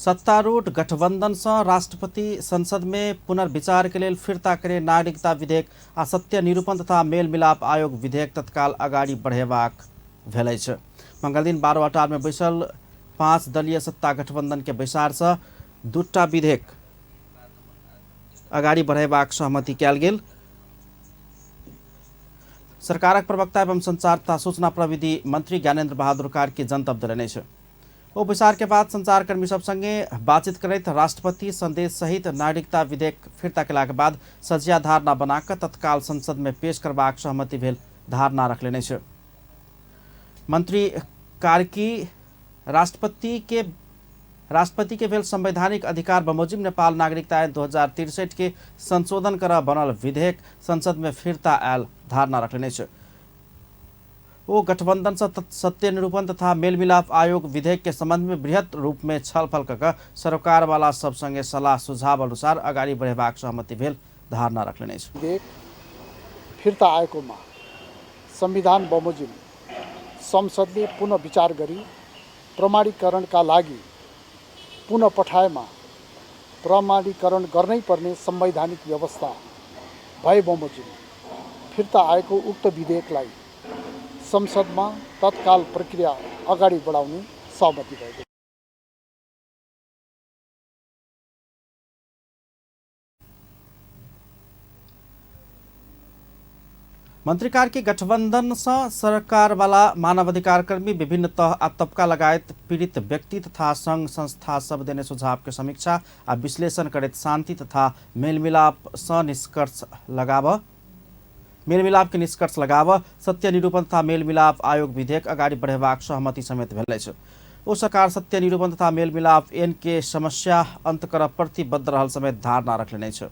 सत्तारूढ़ गठबंधन से राष्ट्रपति संसद में पुनर्विचार के लिए फिर्ता करे नागरिकता विधेयक आ सत्य निरूपण तथा मेलमिलाप आयोग विधेयक तत्काल अगाडि बढ़ेबाक भेलै छ। मंगल दिन 12 में बैसल 5 दलीय सत्ता गठबंधन के बैसार से दूटा विधेयक अगाडि बढ़ेबाक सहमति कयल गेल। सरकारक प्रवक्ता एवं संचार तथा सूचना प्रविधि मंत्री ज्ञानेन्द्र बहादुर कार्की जनतब देलनि छ। ओ विचार के बाद संचारकर्मी सब संगे बातचीत करैत राष्ट्रपति संदेश सहित नागरिकता विधेयक फिर्ता केला के बाद सजिया धारणा बनाकर तत्काल संसद में पेश करबाक सहमति भेल धारणा रखलेने छ। मंत्री कार्की राष्ट्रपति के भेल संवैधानिक अधिकार बमोजिम नेपाल नागरिकता ऐन 2063 के संशोधन कर बनल विधेयक संसद में फिर्ता आयल धारणा रखलेने छ। वो गठबंधन से सत्य निरूपण तथा मेलमिलाप आयोग विधेयक के संबंध में बृहत रूप में छलफल कर सरकार वाला सब संगे सलाह सुझाव अनुसार अगाडि बढ़ेबाक सहमति भेल धारणा रखलेने छ। विधेयक फिर्ता आएकोमा संविधान बमोजिम संसदले पुनः विचार गरी प्रमाणीकरणका लागि पुनः पठाएमा प्रमाणीकरण गर्नै पर्ने संवैधानिक व्यवस्था भए बमोजिम फिर्ता आएको उक्त विधेयकलाई संसदमा तत्काल प्रक्रिया अगाडि बढाउने सहमति भएको। मंत्री कार्की गठबंधन से सरकार वाला मानवाधिकार कर्मी विभिन्न तह आ तबका लगायत पीड़ित व्यक्ति तथा संघ संस्था सब देने सुझाव के समीक्षा आ विश्लेषण करत शांति तथा मेलमिलाप के निष्कर्ष लगाव सत्य निरूपण तथा मेलमिलाप आयोग विधेयक अगाडि बढ़ेबाक सहमति समेत भेलै छ। ओ सरकार सत्य निरूपण तथा मेलमिलाप ऐन के समस्या अंत कर प्रतिबद्ध रहल समेत धारणा रखलेने छ।